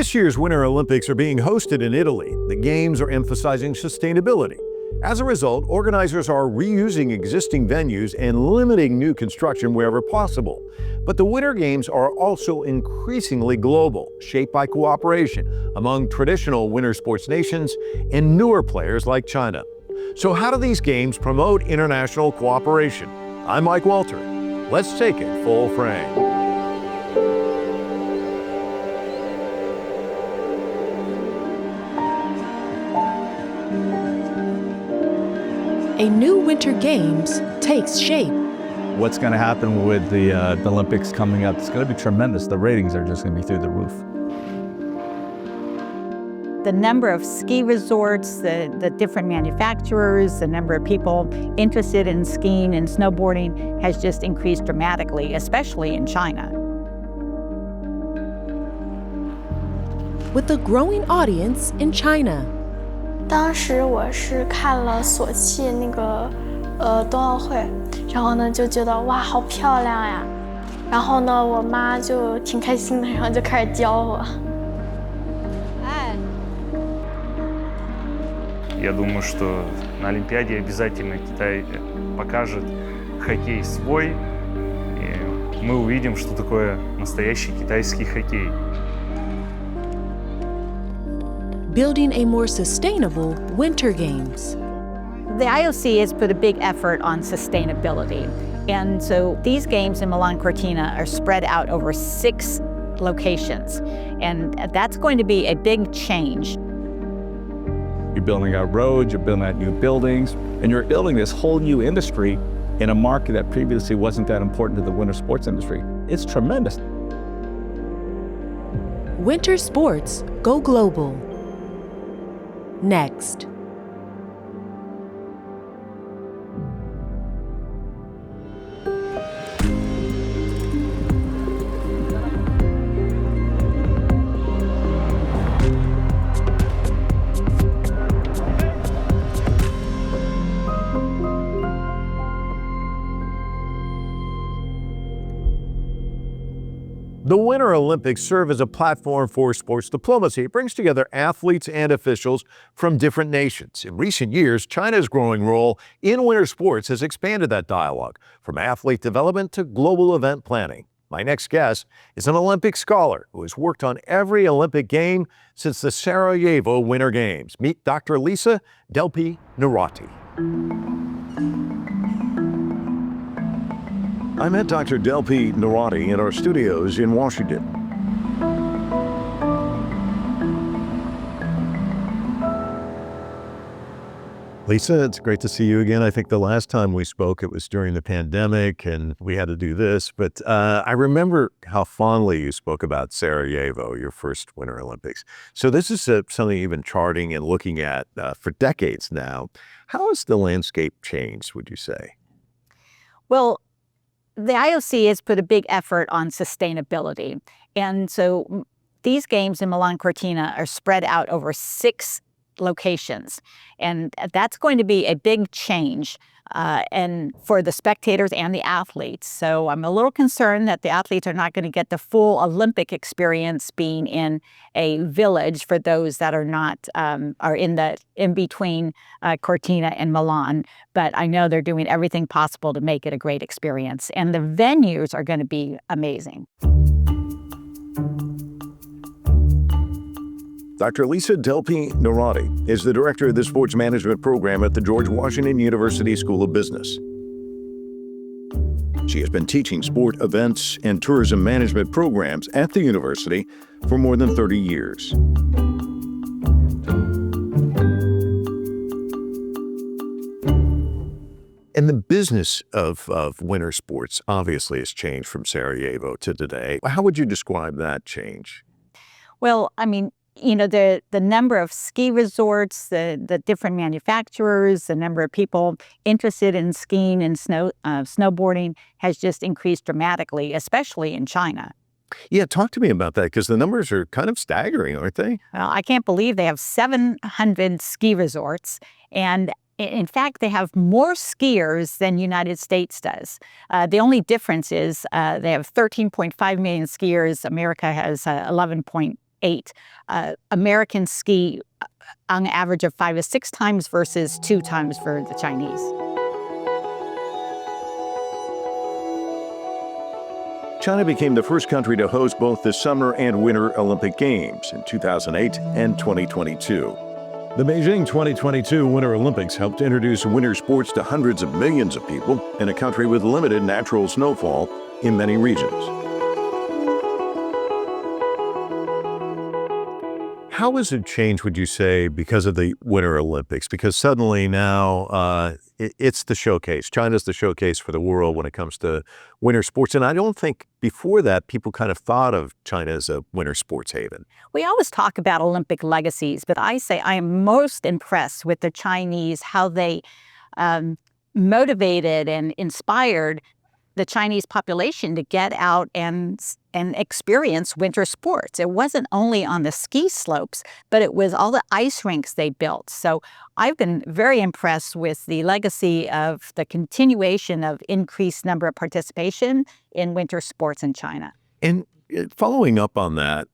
This year's Winter Olympics are being hosted in Italy. The Games are emphasizing sustainability. As a result, organizers are reusing existing venues and limiting new construction wherever possible. But the Winter Games are also increasingly global, shaped by cooperation among traditional winter sports nations and newer players like China. So how do these games promote international cooperation? I'm Mike Walter. Let's take it full frame. A new Winter Games takes shape. What's going to happen with the Olympics coming up? It's going to be tremendous. The ratings are just going to be through the roof. The number of ski resorts, the different manufacturers, the number of people interested in skiing and snowboarding has just increased dramatically, especially in China. With a growing audience in China. 当时我是看了索契那个冬奥会，然后呢就觉得哇好漂亮呀，然后呢我妈就挺开心的，然后就开始教我。Я думаю, что на Олимпиаде обязательно Китай покажет хоккей свой, и мы увидим, что такое настоящий китайский хоккей. Building a more sustainable Winter Games. The IOC has put a big effort on sustainability. And so these games in Milan Cortina are spread out over 6 locations. And that's going to be a big change. You're building out roads, you're building out new buildings, and you're building this whole new industry in a market that previously wasn't that important to the winter sports industry. It's tremendous. Winter sports go global. Next. The Winter Olympics serve as a platform for sports diplomacy. It brings together athletes and officials from different nations. In recent years, China's growing role in winter sports has expanded that dialogue, from athlete development to global event planning. My next guest is an Olympic scholar who has worked on every Olympic game since the Sarajevo Winter Games. Meet Dr. Lisa Delpy Neirotti. I met Dr. Delpy Neirotti in our studios in Washington. Lisa, it's great to see you again. I think the last time we spoke, it was during the pandemic and we had to do this, but I remember how fondly you spoke about Sarajevo, your first Winter Olympics. So this is something you've been charting and looking at for decades now. How has the landscape changed, would you say? Well, the IOC has put a big effort on sustainability. And so these games in Milan Cortina are spread out over 6 locations. And that's going to be a big change and for the spectators and the athletes. So I'm a little concerned that the athletes are not going to get the full Olympic experience being in a village for those that are not, are in between Cortina and Milan. But I know they're doing everything possible to make it a great experience. And the venues are going to be amazing. Dr. Lisa Delpy Neirotti is the director of the sports management program at the George Washington University School of Business. She has been teaching sport events and tourism management programs at the university for more than 30 years. And the business of winter sports obviously has changed from Sarajevo to today. How would you describe that change? Well, I mean, you know, the number of ski resorts, the different manufacturers, the number of people interested in skiing and snowboarding has just increased dramatically, especially in China. Yeah, talk to me about that, because the numbers are kind of staggering, aren't they? Well, I can't believe they have 700 ski resorts, and in fact, they have more skiers than United States does. The only difference is they have 13.5 million skiers. America has 11.8 2008. Americans ski on average of 5 to 6 times versus 2 times for the Chinese. China became the first country to host both the Summer and Winter Olympic Games in 2008 and 2022. The Beijing 2022 Winter Olympics helped introduce winter sports to hundreds of millions of people in a country with limited natural snowfall in many regions. How has it changed, would you say, because of the Winter Olympics? Because suddenly now it's the showcase. China's the showcase for the world when it comes to winter sports. And I don't think before that people kind of thought of China as a winter sports haven. We always talk about Olympic legacies, but I say I am most impressed with the Chinese, how they motivated and inspired the Chinese population to get out and experience winter sports. It wasn't only on the ski slopes, but it was all the ice rinks they built. So I've been very impressed with the legacy of the continuation of increased number of participation in winter sports in China. And following up on that,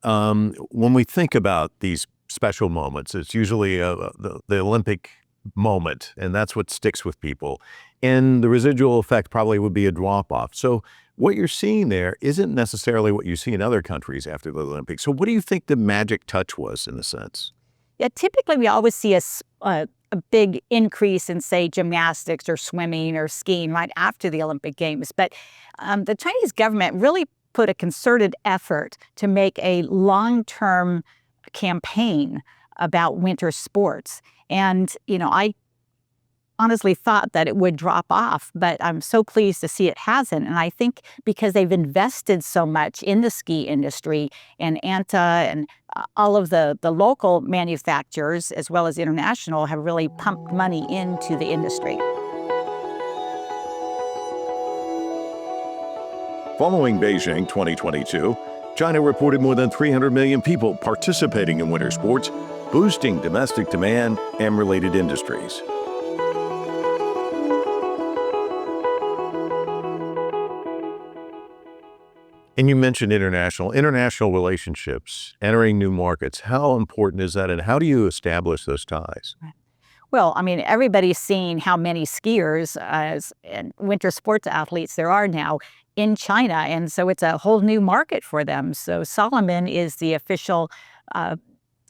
when we think about these special moments, it's usually the Olympic moment, and that's what sticks with people. And the residual effect probably would be a drop-off. So what you're seeing there isn't necessarily what you see in other countries after the Olympics. So what do you think the magic touch was, in a sense? Yeah, typically we always see a big increase in, say, gymnastics or swimming or skiing right after the Olympic Games. But the Chinese government really put a concerted effort to make a long-term campaign about winter sports. And, I honestly thought that it would drop off, but I'm so pleased to see it hasn't. And I think because they've invested so much in the ski industry, and ANTA and all of the local manufacturers, as well as international, have really pumped money into the industry. Following Beijing 2022, China reported more than 300 million people participating in winter sports, boosting domestic demand and related industries. And you mentioned international relationships, entering new markets. How important is that, and how do you establish those ties? Well, everybody's seeing how many skiers and winter sports athletes there are now in China, and so it's a whole new market for them. So Salomon is the official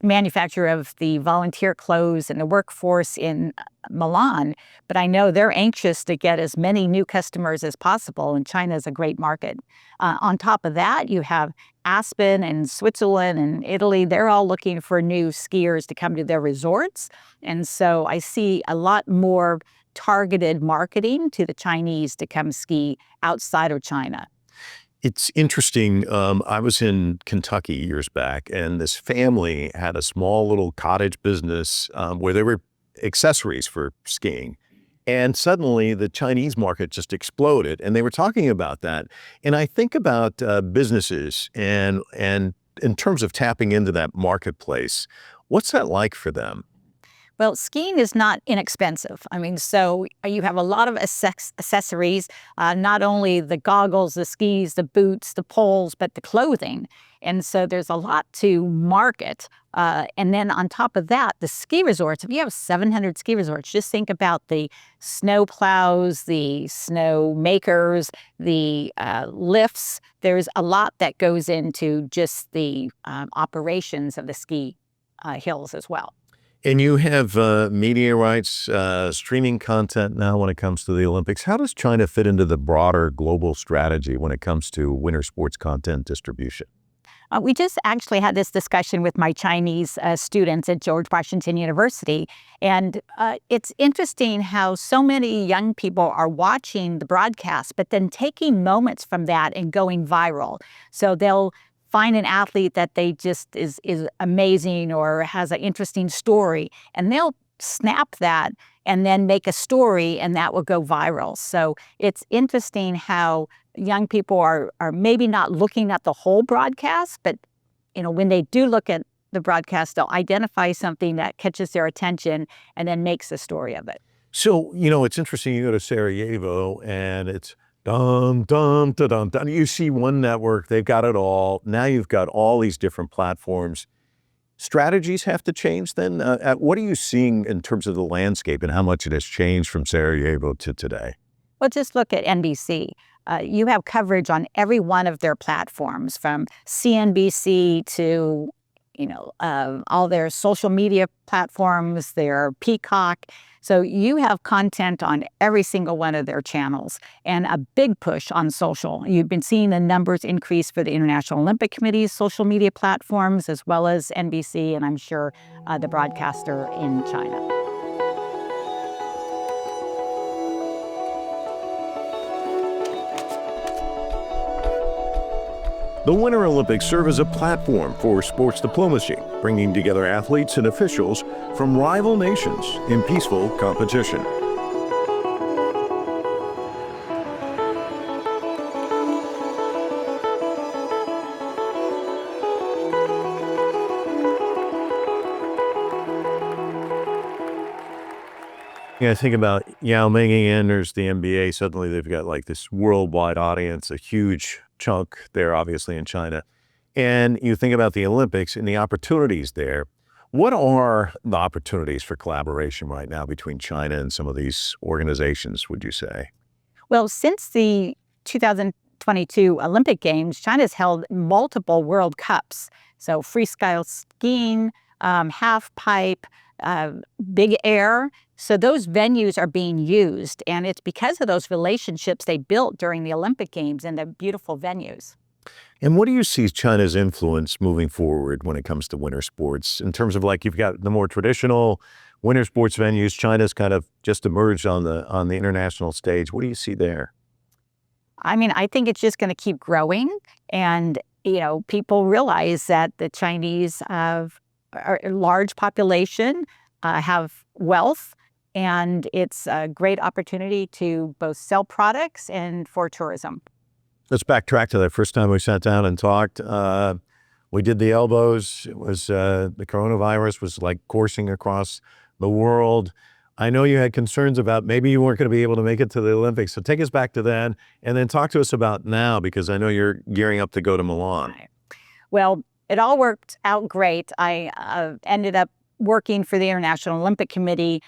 manufacturer of the volunteer clothes and the workforce in Milan, but I know they're anxious to get as many new customers as possible, and China is a great market. On top of that, you have Aspen and Switzerland and Italy. They're all looking for new skiers to come to their resorts, and so I see a lot more targeted marketing to the Chinese to come ski outside of China. It's interesting. I was in Kentucky years back, and this family had a small little cottage business where there were accessories for skiing. And suddenly the Chinese market just exploded, and they were talking about that. And I think about businesses and in terms of tapping into that marketplace, what's that like for them? Well, skiing is not inexpensive. So you have a lot of accessories, not only the goggles, the skis, the boots, the poles, but the clothing. And so there's a lot to market. And then on top of that, the ski resorts, if you have 700 ski resorts, just think about the snow plows, the snow makers, the lifts. There's a lot that goes into just the operations of the ski hills as well. And you have media rights, streaming content now when it comes to the Olympics. How does China fit into the broader global strategy when it comes to winter sports content distribution? We just actually had this discussion with my Chinese students at George Washington University. And it's interesting how so many young people are watching the broadcast, but then taking moments from that and going viral. So they'll find an athlete that they just is amazing or has an interesting story, and they'll snap that and then make a story, and that will go viral. So it's interesting how young people are maybe not looking at the whole broadcast, but when they do look at the broadcast, they'll identify something that catches their attention and then makes a story of it. So, it's interesting. You go to Sarajevo and it's dum, dum, da, dum, dum. You see one network, they've got it all. Now you've got all these different platforms. strategies have to change then? What are you seeing in terms of the landscape and how much it has changed from Sarajevo to today? Well, just look at NBC. You have coverage on every one of their platforms, from CNBC to all their social media platforms, their Peacock. So you have content on every single one of their channels, and a big push on social. You've been seeing the numbers increase for the International Olympic Committee's social media platforms, as well as NBC, and I'm sure the broadcaster in China. The Winter Olympics serve as a platform for sports diplomacy, bringing together athletes and officials from rival nations in peaceful competition. Yeah, think about Yao Ming enters the NBA. Suddenly they've got like this worldwide audience, a huge chunk there, obviously in China. And you think about the Olympics and the opportunities there. What are the opportunities for collaboration right now between China and some of these organizations, would you say? Well, since the 2022 Olympic Games, China's held multiple World Cups. So freestyle skiing, half pipe, big air. So those venues are being used, and it's because of those relationships they built during the Olympic Games and the beautiful venues. And what do you see China's influence moving forward when it comes to winter sports? In terms of, like, you've got the more traditional winter sports venues, China's kind of just emerged on the international stage. What do you see there? I mean, I think it's just going to keep growing, and people realize that the Chinese are a large population, have wealth, and it's a great opportunity to both sell products and for tourism. Let's backtrack to that first time we sat down and talked. We did the elbows. It was the coronavirus was like coursing across the world. I know you had concerns about maybe you weren't going to be able to make it to the Olympics. So take us back to then, and then talk to us about now, because I know you're gearing up to go to Milan. Right. Well, it all worked out great. I ended up working for the International Olympic Committee,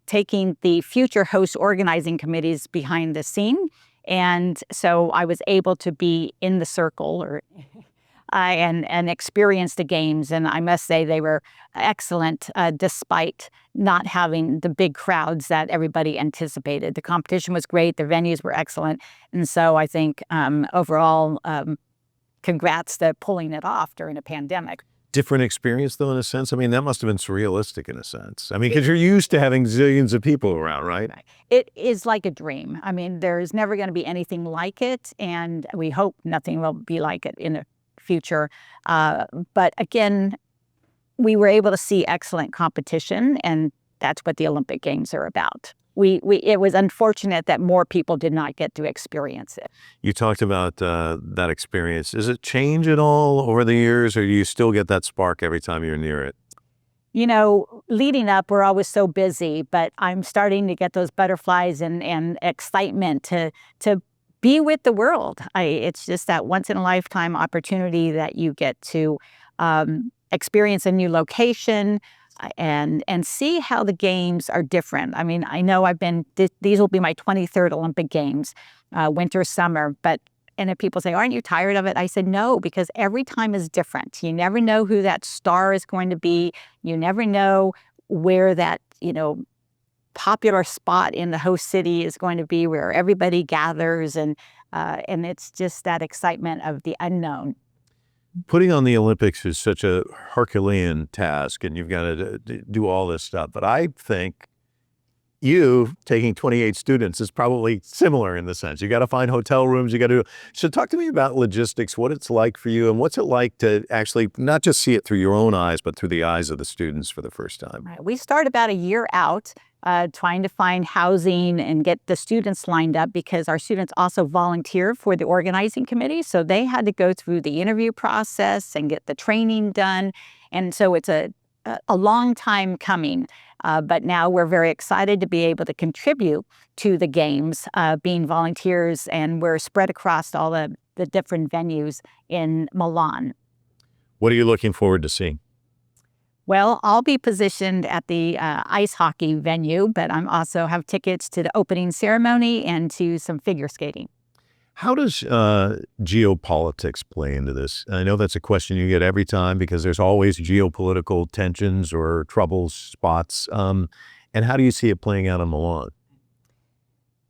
taking the future host organizing committees behind the scene. And so I was able to be in the circle and experience the games. And I must say they were excellent, despite not having the big crowds that everybody anticipated. The competition was great. The venues were excellent. And so I think overall, congrats to pulling it off during a pandemic. Different experience, though, in a sense? I mean, that must have been surrealistic in a sense. I mean, because you're used to having zillions of people around, right? It is like a dream. I mean, there's never going to be anything like it, and we hope nothing will be like it in the future. But again, we were able to see excellent competition, and that's what the Olympic Games are about. It was unfortunate that more people did not get to experience it. You talked about that experience. Does it change at all over the years, or do you still get that spark every time you're near it? Leading up, we're always so busy, but I'm starting to get those butterflies and excitement to be with the world. It's just that once-in-a-lifetime opportunity that you get to experience a new location, and see how the games are different. I mean, I know these will be my 23rd Olympic Games, winter, summer, and if people say, aren't you tired of it? I said, no, because every time is different. You never know who that star is going to be. You never know where that, popular spot in the host city is going to be, where everybody gathers, and it's just that excitement of the unknown. Putting on the Olympics is such a Herculean task, and you've got to do all this stuff. But I think you taking 28 students is probably similar in the sense. You got to find hotel rooms. So talk to me about logistics, what it's like for you, and what's it like to actually not just see it through your own eyes, but through the eyes of the students for the first time. Right. We start about a year out, trying to find housing and get the students lined up, because our students also volunteer for the organizing committee. So they had to go through the interview process and get the training done. And so it's a long time coming. But now we're very excited to be able to contribute to the games, being volunteers, and we're spread across all the different venues in Milan. What are you looking forward to seeing? Well, I'll be positioned at the ice hockey venue, but I'm also have tickets to the opening ceremony and to some figure skating. How does geopolitics play into this? I know that's a question you get every time because there's always geopolitical tensions or trouble spots. And how do you see it playing out in Milan?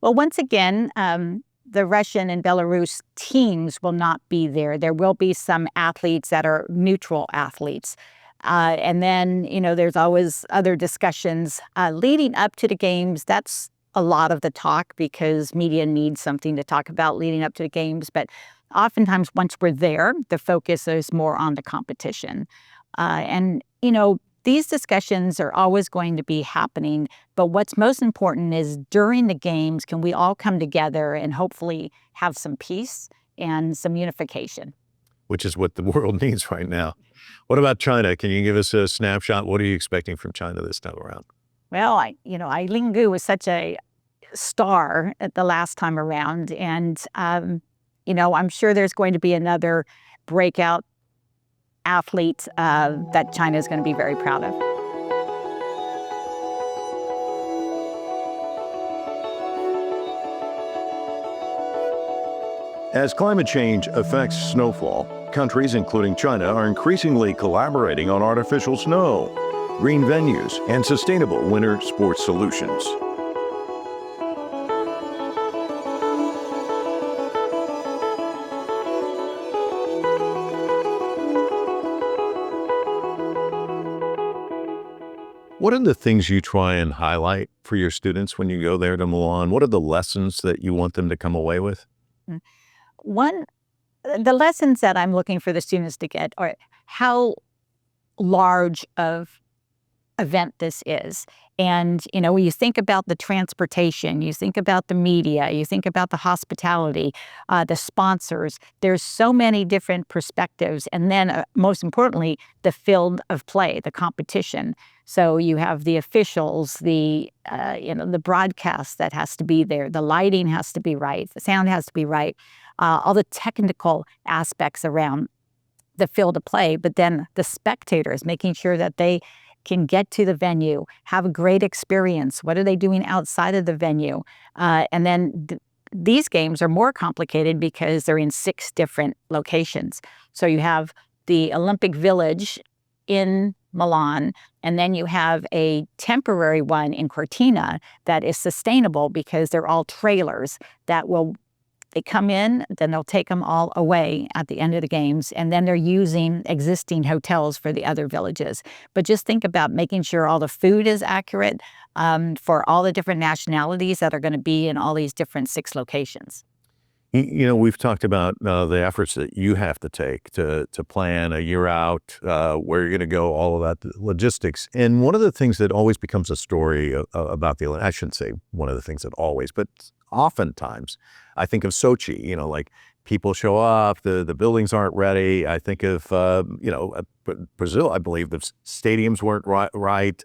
Well, once again, the Russian and Belarus teams will not be there. There will be some athletes that are neutral athletes. And then, there's always other discussions leading up to the games. That's a lot of the talk because media needs something to talk about leading up to the games. But oftentimes, once we're there, the focus is more on the competition. These discussions are always going to be happening. But what's most important is during the games, can we all come together and hopefully have some peace and some unification? Which is what the world needs right now. What about China? Can you give us a snapshot? What are you expecting from China this time around? Well, Lynn was such a star at the last time around. And, I'm sure there's going to be another breakout athlete that China is going to be very proud of. As climate change affects snowfall, countries including China are increasingly collaborating on artificial snow, green venues, and sustainable winter sports solutions. What are the things you try and highlight for your students when you go there to Milan? What are the lessons that you want them to come away with? The lessons that I'm looking for the students to get are how large of event this is. And, when you think about the transportation, you think about the media, you think about the hospitality, the sponsors, there's so many different perspectives. And then most importantly, the field of play, the competition. So you have the officials, the broadcast that has to be there, the lighting has to be right, the sound has to be right, all the technical aspects around the field of play, but then the spectators, making sure that they can get to the venue, have a great experience. What are they doing outside of the venue? And then these games are more complicated because they're in 6 different locations. So you have the Olympic Village in Milan, and then you have a temporary one in Cortina that is sustainable because they're all trailers that they come in, then they'll take them all away at the end of the games, and then they're using existing hotels for the other villages. But just think about making sure all the food is accurate for all the different nationalities that are going to be in all these different 6 locations. We've talked about the efforts that you have to take to plan a year out, where you're going to go, all of that, the logistics. And one of the things that always becomes a story about the Olympics, I shouldn't say one of the things that always, but oftentimes I think of Sochi, like people show up, the buildings aren't ready. I think of, Brazil, I believe the stadiums weren't right.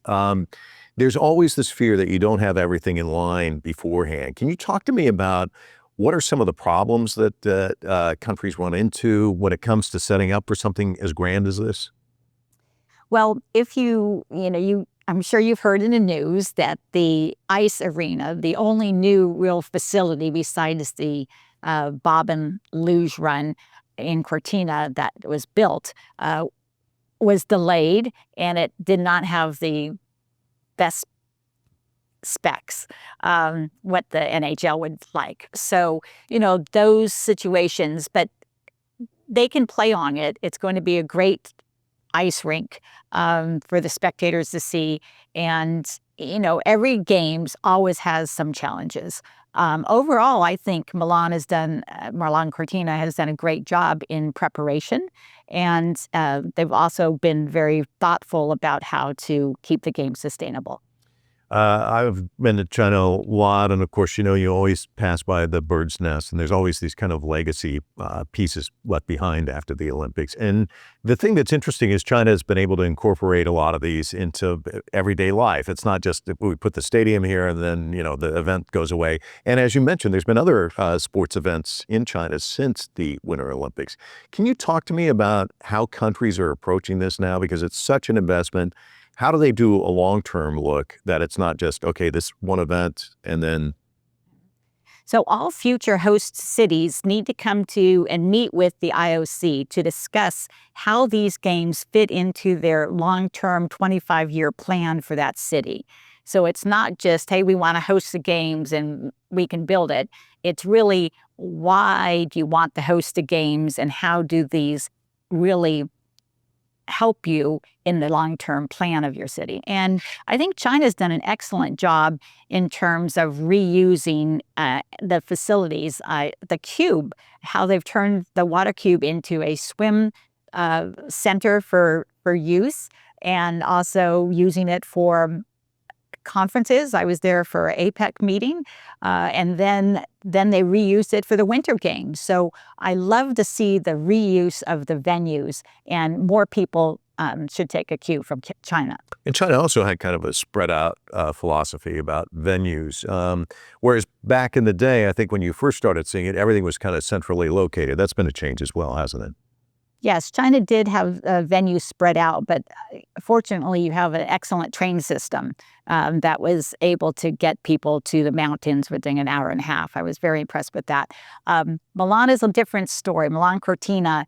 There's always this fear that you don't have everything in line beforehand. Can you talk to me about what are some of the problems that countries run into when it comes to setting up for something as grand as this? Well, if I'm sure you've heard in the news that the ice arena, the only new real facility besides the bob and luge run in Cortina that was built, was delayed, and it did not have the best specs, what the NHL would like. So, those situations, but they can play on it. It's going to be a great ice rink for the spectators to see. And, every games always has some challenges. Overall, I think Milan Cortina has done a great job in preparation. And they've also been very thoughtful about how to keep the game sustainable. I've been to China a lot, and of course, you always pass by the bird's nest, and there's always these kind of legacy pieces left behind after the Olympics. And the thing that's interesting is China has been able to incorporate a lot of these into everyday life. It's not just that we put the stadium here and then, the event goes away. And as you mentioned, there's been other sports events in China since the Winter Olympics. Can you talk to me about how countries are approaching this now? Because it's such an investment. How do they do a long-term look that it's not just, okay, this one event and then? So all future host cities need to come to and meet with the IOC to discuss how these games fit into their long-term 25-year plan for that city. So it's not just, hey, we want to host the games and we can build it. It's really, why do you want to host the games and how do these really help you in the long-term plan of your city? And I think China's done an excellent job in terms of reusing the facilities. The cube, how they've turned the water cube into a swim center for use, and also using it for conferences. I was there for an APEC meeting, and then they reused it for the Winter Games. So I love to see the reuse of the venues, and more people should take a cue from China. And China also had kind of a spread out philosophy about venues. Whereas back in the day, I think when you first started seeing it, everything was kind of centrally located. That's been a change as well, hasn't it? Yes, China did have venues spread out, but fortunately you have an excellent train system that was able to get people to the mountains within an hour and a half. I was very impressed with that. Milan is a different story. Milan Cortina,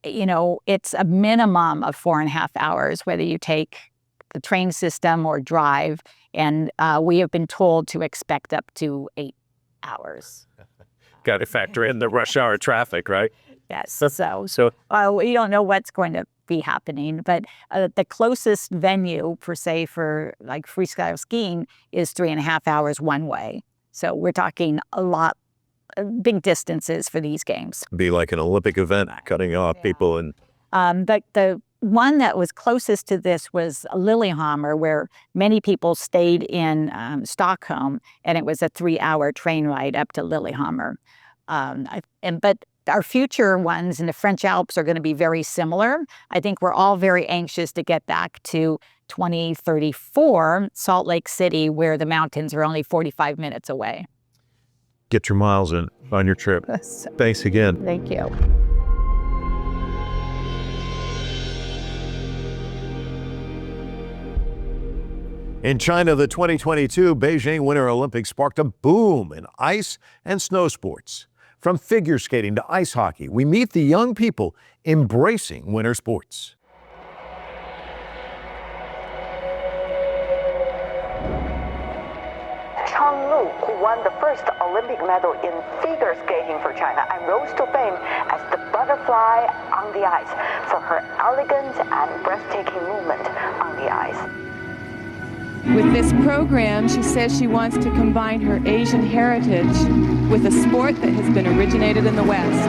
it's a minimum of 4.5 hours, whether you take the train system or drive, and we have been told to expect up to 8 hours. Got to factor in the rush hour traffic, right? Yes. So we don't know what's going to be happening, but the closest venue for like freestyle skiing is 3.5 hours one way. So we're talking big distances for these games. Be like an Olympic event, cutting off people. And the one that was closest to this was Lillehammer, where many people stayed in Stockholm, and it was a 3-hour train ride up to Lillehammer. But our future ones in the French Alps are going to be very similar. I think we're all very anxious to get back to 2034 Salt Lake City, where the mountains are only 45 minutes away. Get your miles in on your trip. Thanks again. Thank you. In China, the 2022 Beijing Winter Olympics sparked a boom in ice and snow sports. From figure skating to ice hockey, we meet the young people embracing winter sports. Lu, who won the first Olympic medal in figure skating for China and rose to fame as the butterfly on the ice for her elegant and breathtaking movement on the ice. With this program, she says she wants to combine her Asian heritage with a sport that has been originated in the West.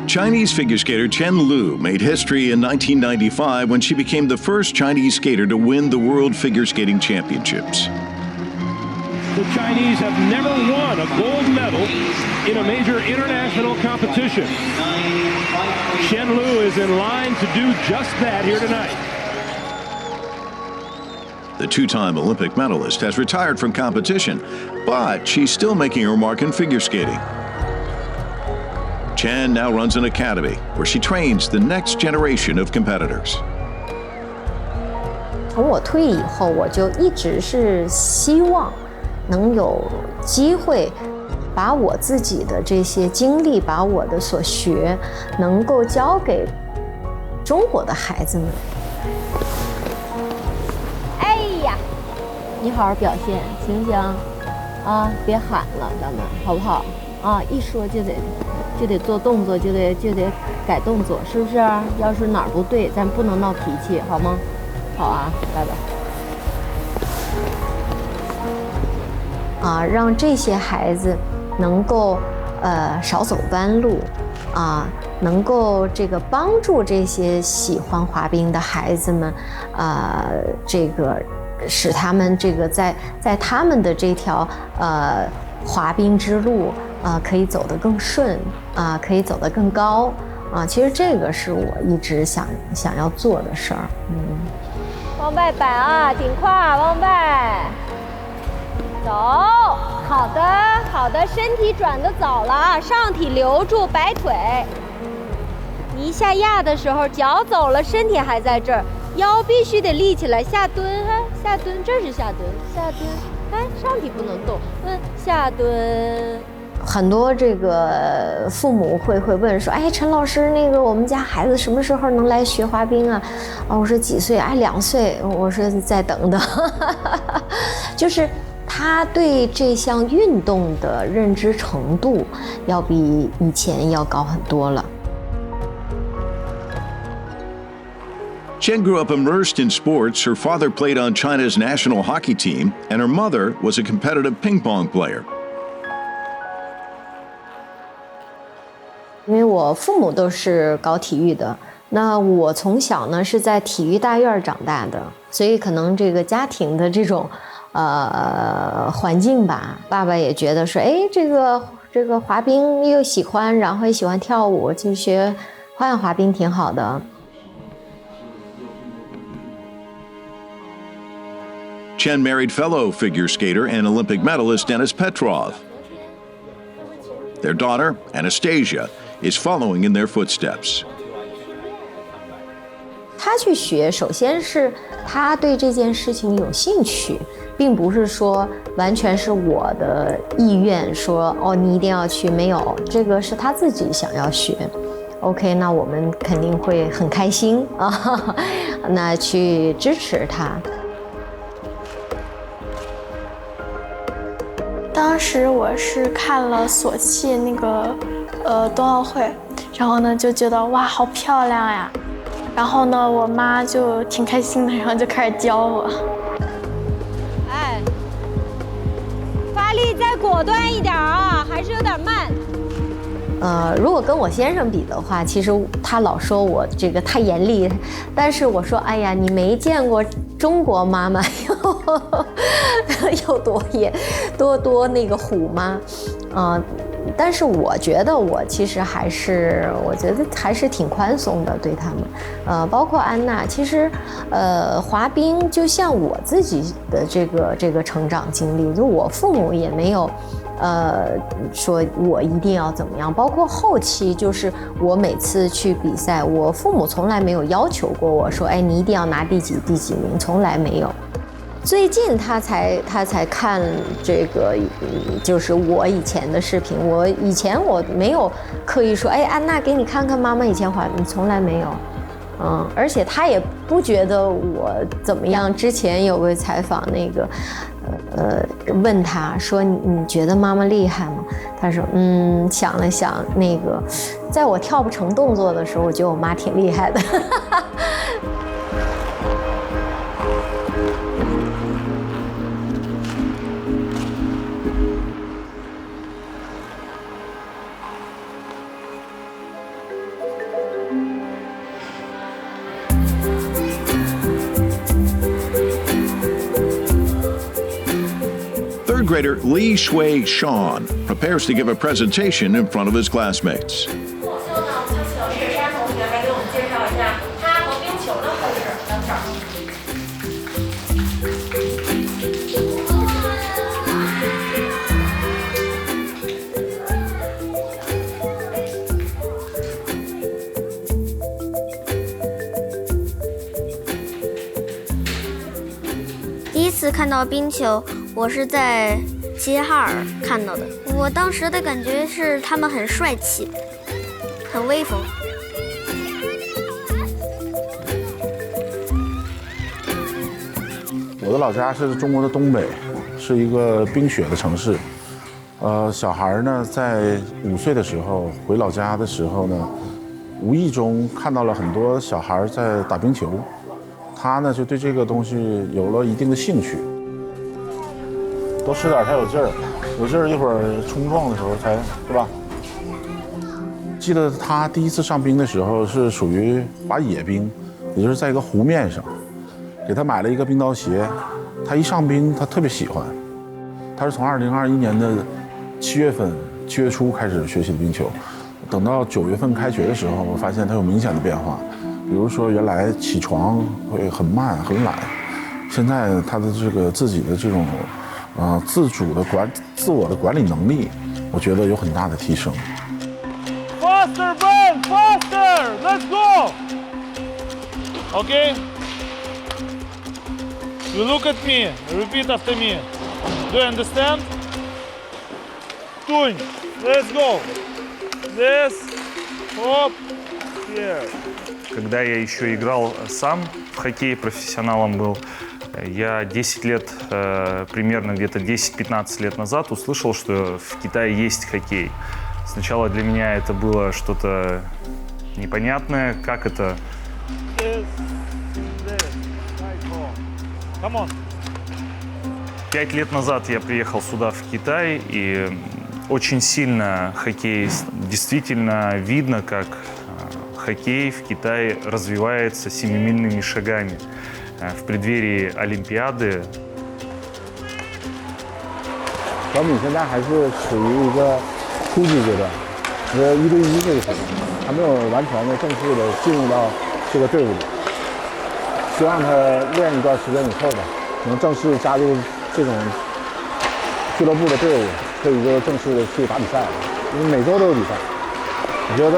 Chinese figure skater Chen Lu made history in 1995 when she became the first Chinese skater to win the World Figure Skating Championships. The Chinese have never won a gold medal in a major international competition. Chen Lu is in line to do just that here tonight. The two-time Olympic medalist has retired from competition, but she's still making her mark in figure skating. Chen now runs an academy where she trains the next generation of competitors. 从我退役以后，我就一直是希望能有机会把我自己的这些经历，把我的所学，能够教给中国的孩子们。哎呀，你好好表现，行不行？啊，别喊了，咱们好不好？啊，一说就得做动作，就得改动作，是不是？要是哪儿不对，咱不能闹脾气，好吗？好啊，拜拜。让这些孩子能够少走弯路，能够这个帮助这些喜欢滑冰的孩子们，这个使他们这个在他们的这条滑冰之路可以走得更顺，可以走得更高，其实这个是我一直想要做的事儿。往外摆啊，顶胯往外走，好的好的，身体转得早了，上体留住，摆腿。你一下压的时候，脚走了，身体还在这儿，腰必须得立起来，下蹲，下蹲，这是下蹲，下蹲，上体不能动，下蹲。很多这个父母会问说，哎，陈老师，那个我们家孩子什么时候能来学滑冰啊？我说几岁？2岁。我说再等等。就是他对这项运动的认知程度要比以前要高很多了。Chen grew up immersed in sports. Her father played on China's national hockey team, and her mother was a competitive ping pong player. 因为我父母都是搞体育的，那我从小呢是在体育大院长大的，所以可能这个家庭的这种环境吧，爸爸也觉得说，哎，这个滑冰又喜欢，然后也喜欢跳舞，就学花样滑冰挺好的。Chen married fellow figure skater and Olympic medalist Dennis Petrov. Their daughter, Anastasia, is following in their footsteps. 他去学，首先是他对这件事情有兴趣，并不是说完全是我的意愿，说哦你一定要去，没有，这个是他自己想要学。OK， 那我们肯定会很开心啊，那去支持他。当时我是看了索契那个冬奥会，然后呢就觉得哇好漂亮呀，然后呢我妈就挺开心的，然后就开始教我。哎，发力再果断一点啊，还是有点慢。如果跟我先生比的话，其实他老说我这个太严厉，但是我说，哎呀，你没见过中国妈妈有多那个虎吗？但是我觉得我其实还是挺宽松的对他们，包括安娜，其实滑冰就像我自己的这个成长经历，就我父母也没有。说我一定要怎么样，包括后期就是我每次去比赛，我父母从来没有要求过我说，哎，你一定要拿第几名，从来没有。最近他才看这个，就是我以前的视频，以前我没有刻意说，哎，安娜给你看看妈妈以前滑冰，从来没有。而且他也不觉得我怎么样。之前有个采访，那个问他说你觉得妈妈厉害吗？他说想了想，那个在我跳不成动作的时候，我觉得我妈挺厉害的。Third grader Li Shui Sean prepares to give a presentation in front of his classmates. 第一次看到冰球，我是在齐齐哈尔看到的。我当时的感觉是他们很帅气，很威风。我的老家是中国的东北，是一个冰雪的城市。小孩呢，在5岁的时候回老家的时候呢，无意中看到了很多小孩在打冰球。他呢就对这个东西有了一定的兴趣，多吃点才有劲儿，有劲儿一会儿冲撞的时候才是吧，记得他第一次上冰的时候是属于滑野冰，也就是在一个湖面上，给他买了一个冰刀鞋。他一上冰，他特别喜欢。他是从2021年的7月7月初开始学习的冰球，等到9月份开学的时候，我发现他有明显的变化。比如说，原来起床会很慢很懒，现在他的这个自己的这种自我的管理能力，我觉得有很大的提升。Faster, Ben! Faster! Let's go! Okay? You look at me. Repeat after me. Do you understand? Doing. Let's go. This. Hop. Here. Когда я еще играл сам в хоккей, профессионалом был, я 10 лет, примерно где-то 10-15 лет назад услышал, что в Китае есть хоккей. Сначала для меня это было что-то непонятное, как это. Come on. 5 лет назад я приехал сюда, в Китай, и очень сильно хоккей, действительно видно, как хоккей в Китае развивается семимильными шагами. В преддверии Олимпиады. 小米现在还是处于一个初级阶段，1对1这个水平，还没有完全的正式的进入到这个队伍里。希望他练一段时间以后吧，能正式加入这种俱乐部的队伍，可以就正式的去打比赛了。因为每周都有比赛，我觉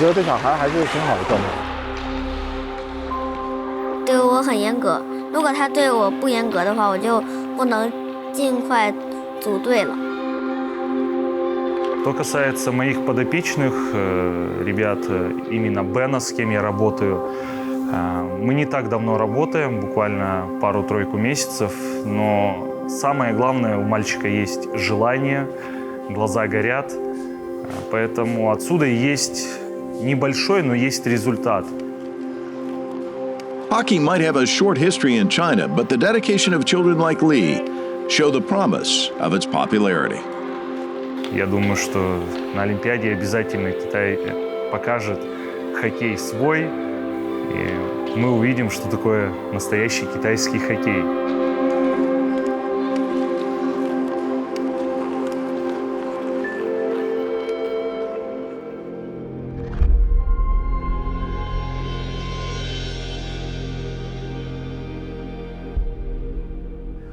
得这小孩还是挺好的状态。对我很严格，如果他对我不严格的话，我就不能尽快组队了。Что касается моих подопечных, ребят, именно Бена, с кем я работаю, мы не так давно работаем, буквально пару-тройку месяцев, но самое главное, у мальчика есть желание, глаза горят, поэтому отсюда есть небольшой, но есть результат. Hockey might have a short history in China, but the dedication of children like Lee show the promise of its popularity. Я думаю, что на Олимпиаде обязательно Китай покажет хоккей свой, и мы увидим, что такое настоящий китайский хоккей.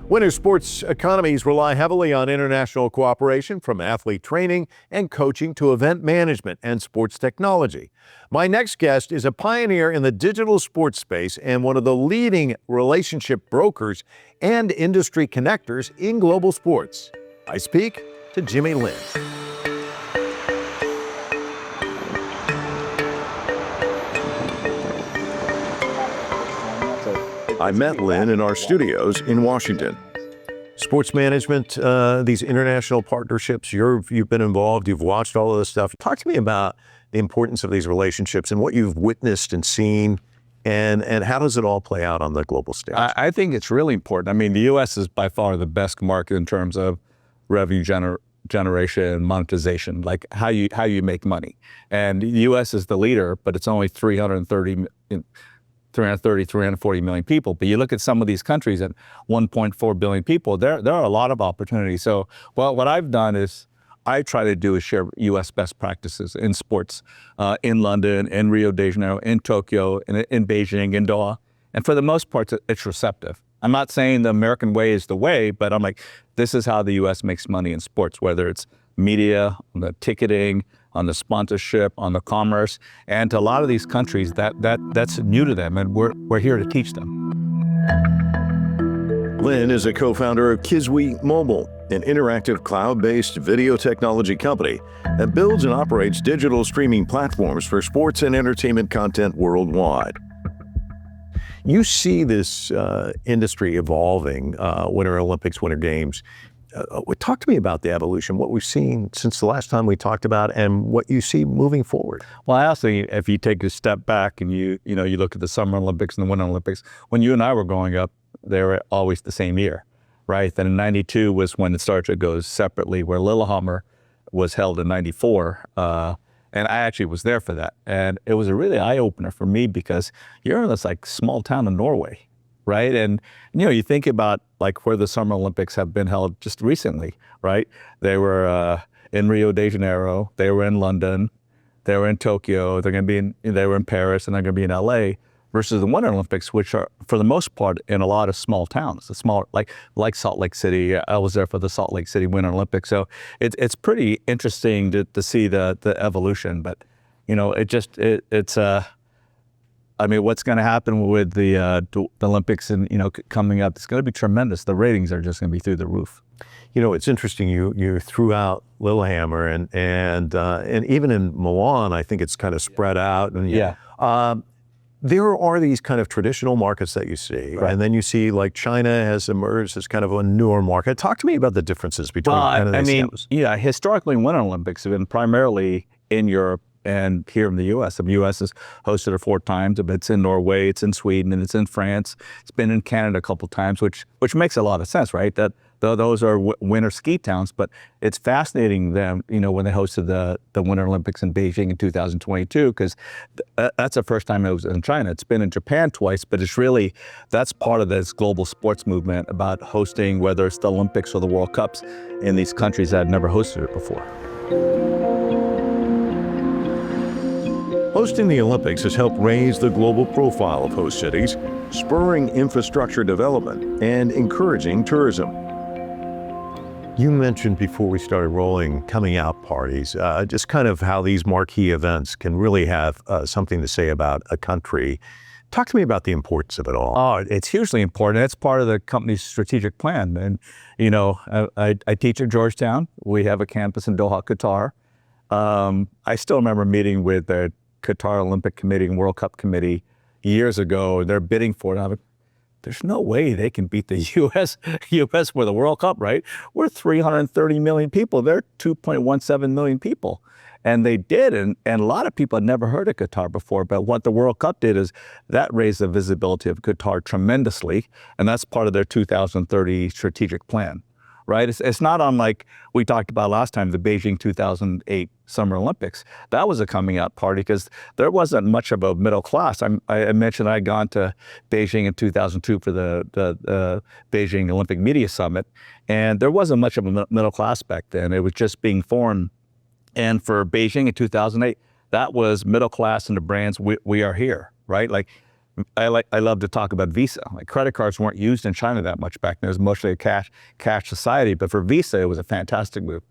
Winter sports economies rely heavily on international cooperation, from athlete training and coaching to event management and sports technology. My next guest is a pioneer in the digital sports space and one of the leading relationship brokers and industry connectors in global sports. I speak to Jimmy Lynn. I met Lynn in our studios in Washington. Sports management, these international partnerships, you've been involved, you've watched all of this stuff. Talk to me about the importance of these relationships and what you've witnessed and seen, and how does it all play out on the global stage? I think it's really important. I mean, the U.S. is by far the best market in terms of revenue generation, monetization, like how you make money. And the U.S. is the leader, but it's only 340 million people. But you look at some of these countries at 1.4 billion people, there are a lot of opportunities. So what I've done is I try to do is share U.S. best practices in sports, in London, in Rio de Janeiro, in Tokyo, in Beijing, in Doha. And for the most part, it's receptive. I'm not saying the American way is the way, but I'm like, this is how the U.S. makes money in sports, whether it's media, on the ticketing, on the sponsorship, on the commerce. And to a lot of these countries, that's new to them, and we're here to teach them. Lynn is a co-founder of Kiswe Mobile, an interactive cloud-based video technology company that builds and operates digital streaming platforms for sports and entertainment content worldwide. You see this industry evolving, Winter Olympics, Winter Games. Talk to me about the evolution, what we've seen since the last time we talked about, and what you see moving forward. Well, I also, if you take a step back and you look at the Summer Olympics and the Winter Olympics, when you and I were growing up, they were always the same year, right? Then in '92 was when it started to go separately, where Lillehammer was held in '94, And I actually was there for that. And it was a really eye-opener for me because you're in this like small town in Norway, right? And, you know, you think about like where the Summer Olympics have been held just recently, right? They were in Rio de Janeiro, they were in London, they were in Tokyo, they were in Paris, and they're gonna be in LA, versus the Winter Olympics, which are, for the most part, in a lot of small towns, like Salt Lake City. I was there for the Salt Lake City Winter Olympics, so it's pretty interesting to see the evolution. But you know, I mean, what's going to happen with the Olympics and coming up? It's going to be tremendous. The ratings are just going to be through the roof. You know, it's interesting. You threw out Lillehammer and even in Milan, I think it's kind of spread out. And there are these kind of traditional markets that you see, right. And then you see like China has emerged as kind of a newer market. Talk to me about the differences between historically, Winter Olympics have been primarily in Europe and here in the U.S. The U.S. has hosted it 4 times. It's in Norway, it's in Sweden, and it's in France. It's been in Canada a couple times, which makes a lot of sense, right? That those are winter ski towns, but it's fascinating them, when they hosted the Winter Olympics in Beijing in 2022, because that's the first time it was in China. It's been in Japan twice, but that's part of this global sports movement about hosting, whether it's the Olympics or the World Cups, in these countries that had never hosted it before. Hosting the Olympics has helped raise the global profile of host cities, spurring infrastructure development and encouraging tourism. You mentioned before we started rolling coming out parties, just kind of how these marquee events can really have something to say about a country. Talk to me about the importance of it all. Oh, it's hugely important. It's part of the company's strategic plan. And, I teach at Georgetown. We have a campus in Doha, Qatar. I still remember meeting with the Qatar Olympic Committee and World Cup Committee years ago. They're bidding for it. I'm like, there's no way they can beat the U.S. for the World Cup, right? We're 330 million people. They're 2.17 million people. And they did, and a lot of people had never heard of Qatar before, but what the World Cup did is that raised the visibility of Qatar tremendously, and that's part of their 2030 strategic plan, right? It's not unlike we talked about last time, the Beijing 2008 Summer Olympics. That was a coming out party because there wasn't much of a middle class. I mentioned I'd gone to Beijing in 2002 for the Beijing Olympic Media Summit, and there wasn't much of a middle class back then. It was just being formed. And for Beijing in 2008, that was middle class and the brands, we are here, right? Like, I love to talk about Visa. Like, credit cards weren't used in China that much back then. It was mostly a cash society. But for Visa, it was a fantastic move.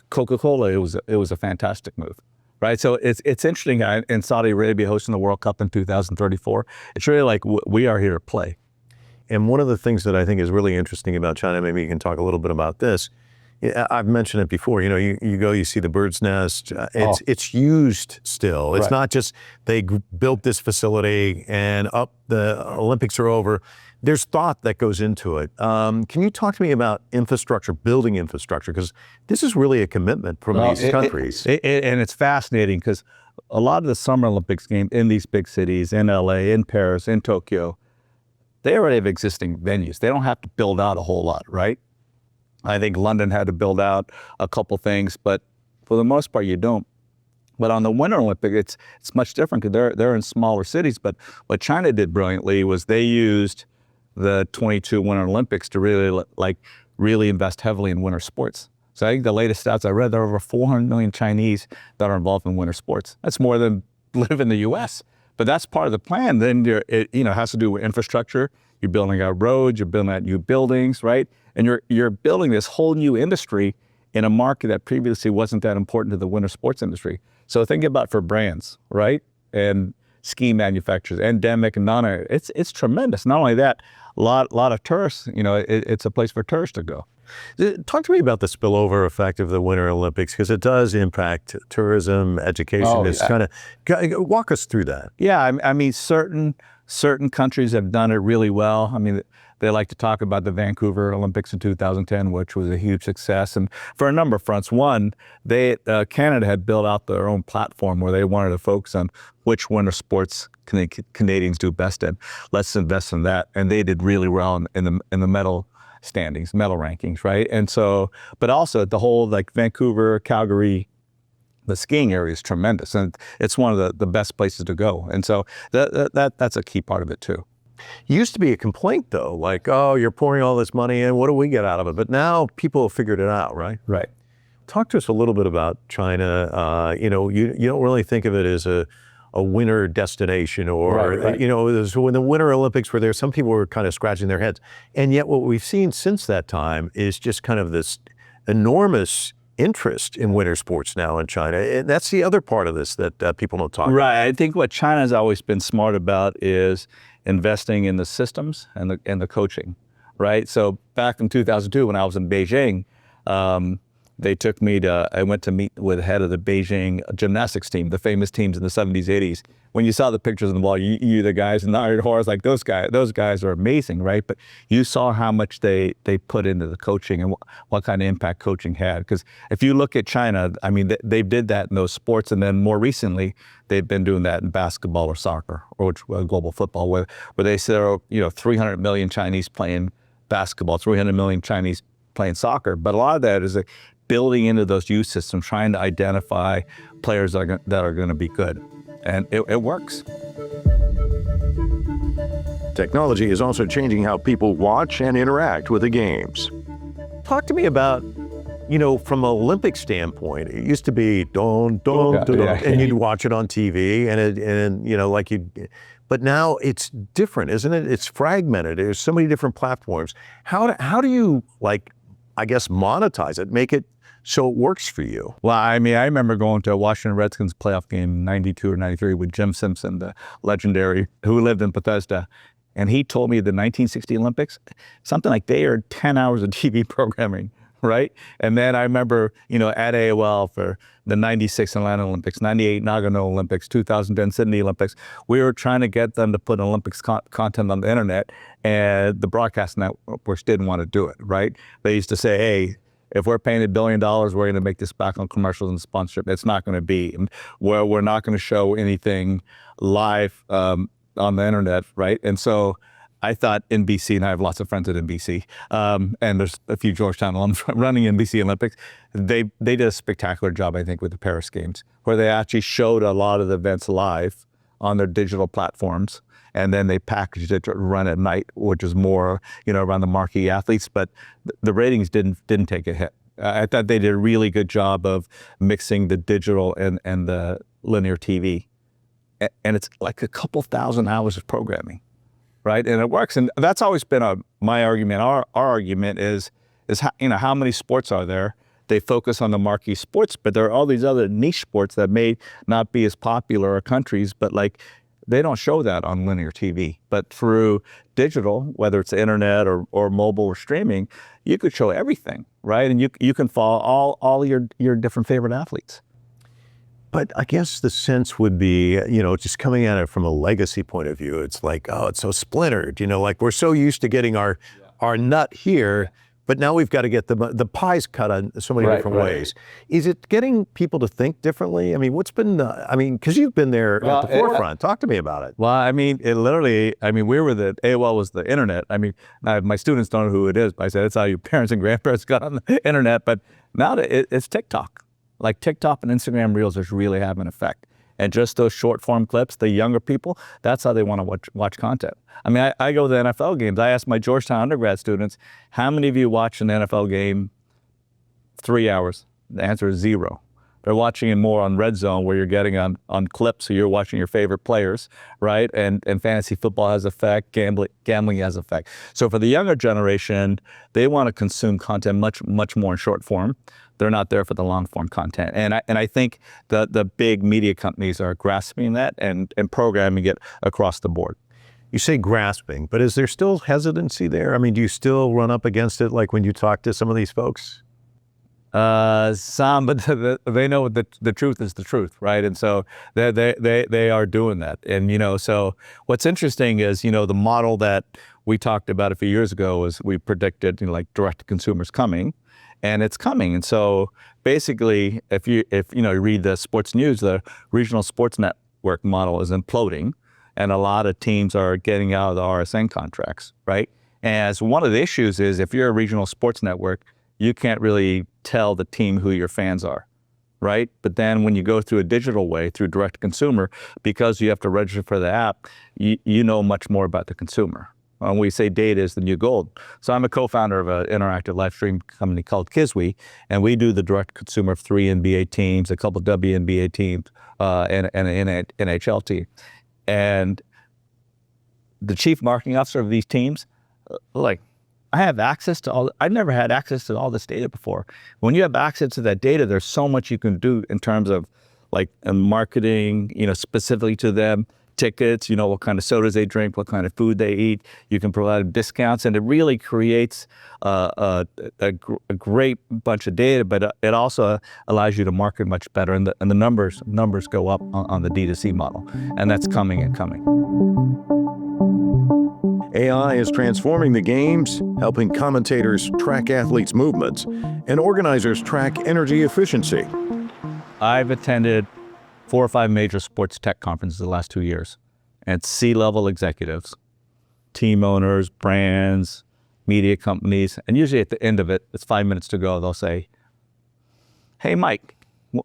Coca-Cola, it was a fantastic move, right? So it's interesting in Saudi Arabia hosting the World Cup in 2034. It's really like we are here to play. And one of the things that I think is really interesting about China, maybe you can talk a little bit about this. I've mentioned it before, you go, you see the bird's nest, it's used still. It's not just they built this facility and the Olympics are over. There's thought that goes into it. Can you talk to me about infrastructure, building infrastructure? Because this is really a commitment from these countries. And it's fascinating because a lot of the Summer Olympics games in these big cities, in LA, in Paris, in Tokyo, they already have existing venues. They don't have to build out a whole lot, right? I think London had to build out a couple things, but for the most part, you don't. But on the Winter Olympics, it's much different because they're in smaller cities. But what China did brilliantly was they used the 22 Winter Olympics to really invest heavily in winter sports. So I think the latest stats I read, there are over 400 million Chinese that are involved in winter sports. That's more than live in the U.S. But that's part of the plan. Then it has to do with infrastructure. You're building out roads, you're building out new buildings, right? And you're building this whole new industry in a market that previously wasn't that important to the winter sports industry. So think about for brands, right? And ski manufacturers, endemic and it's tremendous. Not only that, a lot of tourists, it's a place for tourists to go. Talk to me about the spillover effect of the Winter Olympics, because it does impact tourism, education. Walk us through that. Yeah, I mean, certain countries have done it really well. I mean, they like to talk about the Vancouver Olympics in 2010, which was a huge success, and for a number of fronts. One, Canada had built out their own platform where they wanted to focus on which winter sports Canadians do best in. Let's invest in that, and they did really well in the medal standings, medal rankings, right? And so, but also the whole like Vancouver, Calgary, the skiing area is tremendous, and it's one of the best places to go. And so that's a key part of it too. Used to be a complaint though, like, oh, you're pouring all this money in, what do we get out of it? But now people have figured it out, right? Right. Talk to us a little bit about China. You don't really think of it as a winter destination, or right. When the Winter Olympics were there, some people were kind of scratching their heads. And yet what we've seen since that time is just kind of this enormous interest in winter sports now in China. And that's the other part of this that people don't talk about. Right. I think what China's always been smart about is investing in the systems and the coaching, right? So back in 2002, when I was in Beijing, they took me I went to meet with the head of the Beijing gymnastics team, the famous teams in the 70s, 80s. When you saw the pictures on the wall, you the guys in the Iron Horse, like those guys are amazing, right? But you saw how much they put into the coaching and what kind of impact coaching had. Because if you look at China, I mean, they did that in those sports, and then more recently, they've been doing that in basketball or soccer or global football, where they say, 300 million Chinese playing basketball, 300 million Chinese playing soccer. But a lot of that is building into those youth systems, trying to identify players that are going to be good. And it works. Technology is also changing how people watch and interact with the games. Talk to me about, from an Olympic standpoint, it used to be and you'd watch it on TV, but now it's different, isn't it? It's fragmented. There's so many different platforms. How do you, monetize it, make it so it works for you? Well, I mean, I remember going to a Washington Redskins playoff game in 92 or 93 with Jim Simpson, the legendary, who lived in Bethesda. And he told me the 1960 Olympics, something like they aired 10 hours of TV programming, right? And then I remember, at AOL for the 96 Atlanta Olympics, 98 Nagano Olympics, 2010 Sydney Olympics, we were trying to get them to put Olympics content on the internet, and the broadcast networks didn't want to do it, right? They used to say, hey, if we're paying $1 billion, we're going to make this back on commercials and sponsorship. It's not going to be. We're not going to show anything live on the internet, right? And so I thought NBC, and I have lots of friends at NBC, and there's a few Georgetown alums running NBC Olympics. They did a spectacular job, I think, with the Paris Games, where they actually showed a lot of the events live on their digital platforms. And then they packaged it to run at night, which is more, around the marquee athletes. But the ratings didn't take a hit. I thought they did a really good job of mixing the digital and the linear TV. And it's like a couple thousand hours of programming, right? And it works. And that's always been my argument. Our argument is how many sports are there? They focus on the marquee sports, but there are all these other niche sports that may not be as popular in countries, but they don't show that on linear TV. But through digital, whether it's the internet or mobile or streaming, you could show everything, right? And you can follow all your different favorite athletes. But I guess the sense would be, just coming at it from a legacy point of view, it's like, oh, it's so splintered, we're so used to getting our nut here, but now we've got to get the pie's cut on so many different ways. Is it getting people to think differently? I mean, what's been, because you've been there at the forefront. Talk to me about it. Well, I mean, AOL was the internet. I mean, my students don't know who it is, but I said, it's how your parents and grandparents got on the internet. But now it's TikTok. Like TikTok and Instagram Reels is really having an effect. And just those short form clips, the younger people, that's how they want to watch content. I mean, I go to the NFL games. I ask my Georgetown undergrad students, how many of you watch an NFL game 3 hours? The answer is 0. They're watching it more on Red Zone, where you're getting on clips, so you're watching your favorite players, right? And fantasy football has effect, gambling has effect. So for the younger generation, they want to consume content much more in short form. They're not there for the long form content. And I think the big media companies are grasping that and programming it across the board. You say grasping, but is there still hesitancy there? I mean, do you still run up against it like when you talk to some of these folks? Some, but they know the truth is the truth, right? And so they are doing that. And, so what's interesting is, the model that we talked about a few years ago was we predicted, direct to consumers coming. And it's coming. And so basically, if you read the sports news, the regional sports network model is imploding, and a lot of teams are getting out of the RSN contracts, right? As one of the issues is, if you're a regional sports network, you can't really tell the team who your fans are, right? But then when you go through a digital way, through direct to consumer, because you have to register for the app, you know much more about the consumer. When we say data is the new gold. So I'm a co-founder of an interactive live stream company called Kiswe, and we do the direct consumer of 3 NBA teams, a couple WNBA teams, and an NHL team. And the chief marketing officer of these teams, like, I have access to I've never had access to all this data before. When you have access to that data, there's so much you can do in terms of like marketing, specifically to them, tickets, what kind of sodas they drink, what kind of food they eat. You can provide discounts, and it really creates a great bunch of data, but it also allows you to market much better, and the numbers go up on the D2C model, and that's coming and coming. AI is transforming the games, helping commentators track athletes' movements, and organizers track energy efficiency. I've attended 4 or 5 major sports tech conferences the last 2 years, and C-level executives, team owners, brands, media companies, and usually at the end of it, it's 5 minutes to go, they'll say, "Hey, Mike,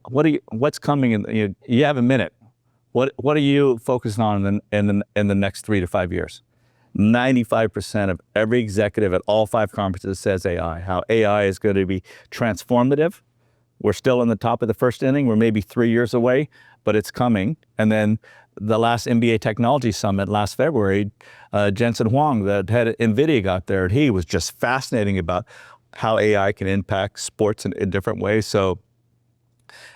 what's coming? You have a minute. What are you focusing on in the next 3 to 5 years?" 95% of every executive at all 5 conferences says AI, how AI is going to be transformative. We're still in the top of the first inning. We're maybe 3 years away, but it's coming. And then the last NBA Technology Summit last February, Jensen Huang, the head of NVIDIA, got there, and he was just fascinating about how AI can impact sports in different ways. So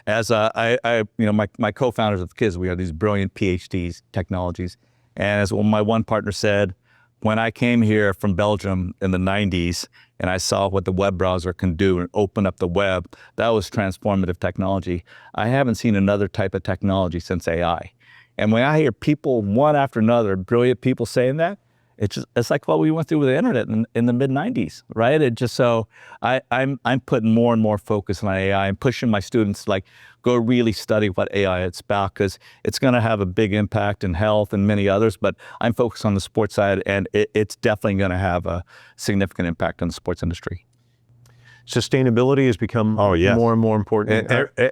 as my co-founders of Kids, we are these brilliant PhDs, technologies. And as my one partner said, when I came here from Belgium in the 90s and I saw what the web browser can do and open up the web, that was transformative technology. I haven't seen another type of technology since AI. And when I hear people, one after another, brilliant people saying that, it's like what we went through with the internet in the mid-90s, right? It just so I'm putting more and more focus on AI. I'm pushing my students to go really study what AI is about, because it's going to have a big impact in health and many others. But I'm focused on the sports side, and it's definitely going to have a significant impact on the sports industry. Sustainability has become more and more important.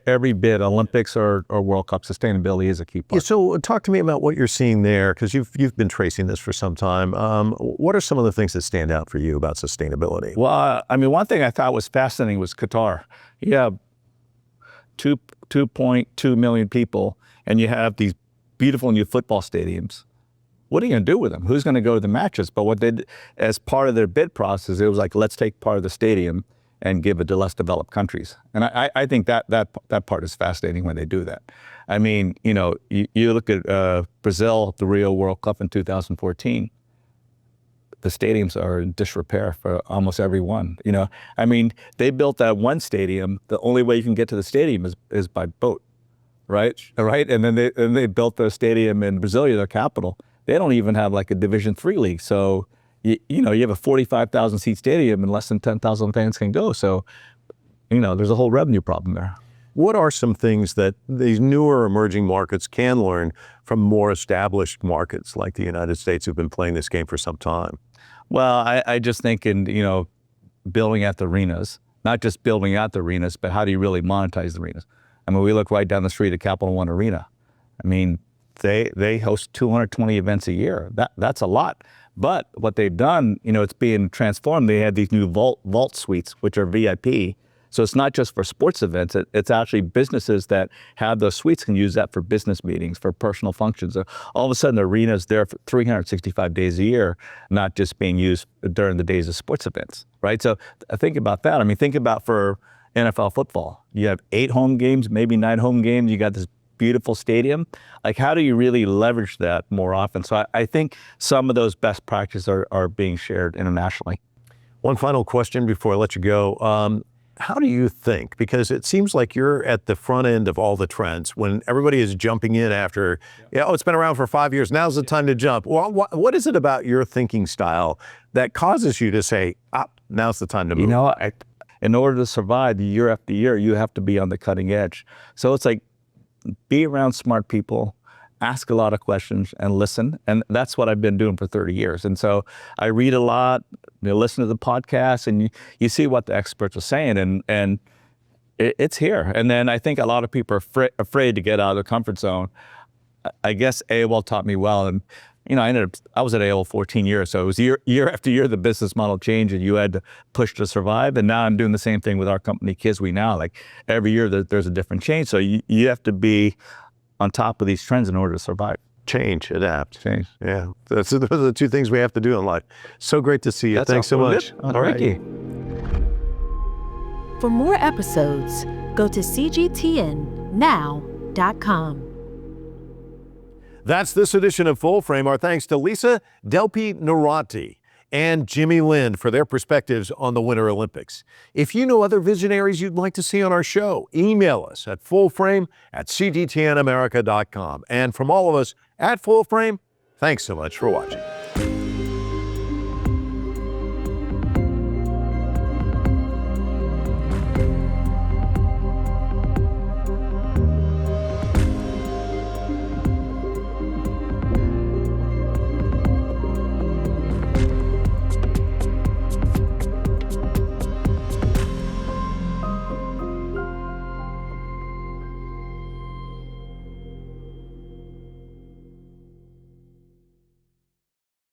Every bit, Olympics or World Cup, sustainability is a key part. Yeah, so talk to me about what you're seeing there, because you've been tracing this for some time. What are some of the things that stand out for you about sustainability? Well, one thing I thought was fascinating was Qatar. You have 2.2 million people, and you have these beautiful new football stadiums. What are you going to do with them? Who's going to go to the matches? But what they did as part of their bid process, it was like, let's take part of the stadium and give it to less developed countries. And I think that part is fascinating when they do that. You look at Brazil, the Rio World Cup in 2014, the stadiums are in disrepair for almost every one. They built that one stadium, the only way you can get to the stadium is by boat, right? And then they built the stadium in Brasilia, their capital. They don't even have like a Division III league. So you have a 45,000 seat stadium and less than 10,000 fans can go. So, there's a whole revenue problem there. What are some things that these newer emerging markets can learn from more established markets like the United States who've been playing this game for some time? Well, I just think in, building out the arenas, not just building out the arenas, but how do you really monetize the arenas? We look right down the street at Capital One Arena. They host 220 events a year. That's a lot. But what they've done, it's being transformed. They have these new vault suites, which are VIP. So it's not just for sports events. It's actually businesses that have those suites can use that for business meetings, for personal functions. So all of a sudden, the arena is there for 365 days a year, not just being used during the days of sports events, right? So think about that. Think about for NFL football. You have 8 home games, maybe 9 home games. You got this beautiful stadium. How do you really leverage that more often? So I think some of those best practices are being shared internationally. One final question before I let you go. How do you think, because it seems like you're at the front end of all the trends, when everybody is jumping in after, it's been around for 5 years, now's the time to jump. Well, what is it about your thinking style that causes you to say, now's the time to move? In order to survive year after year, you have to be on the cutting edge. So it's like, be around smart people, ask a lot of questions, and listen. And that's what I've been doing for 30 years. And so I read a lot, listen to the podcasts, and you see what the experts are saying. And it's here. And then I think a lot of people are afraid to get out of their comfort zone. I guess AOL taught me well. And, you know, I was at AOL 14 years. So it was year after year, the business model changed and you had to push to survive. And now I'm doing the same thing with our company, Kiswe now. Like every year there's a different change. So you have to be on top of these trends in order to survive. Change, adapt. Change. Yeah, those are the two things we have to do in life. So great to see you. Thanks so much. All right. For more episodes, go to CGTNnow.com. That's this edition of Full Frame. Our thanks to Lisa, Delpy, Neirotti, and Jimmy Lynn for their perspectives on the Winter Olympics. If you know other visionaries you'd like to see on our show, email us at fullframe@cgtnamerica.com. And from all of us at Full Frame, thanks so much for watching.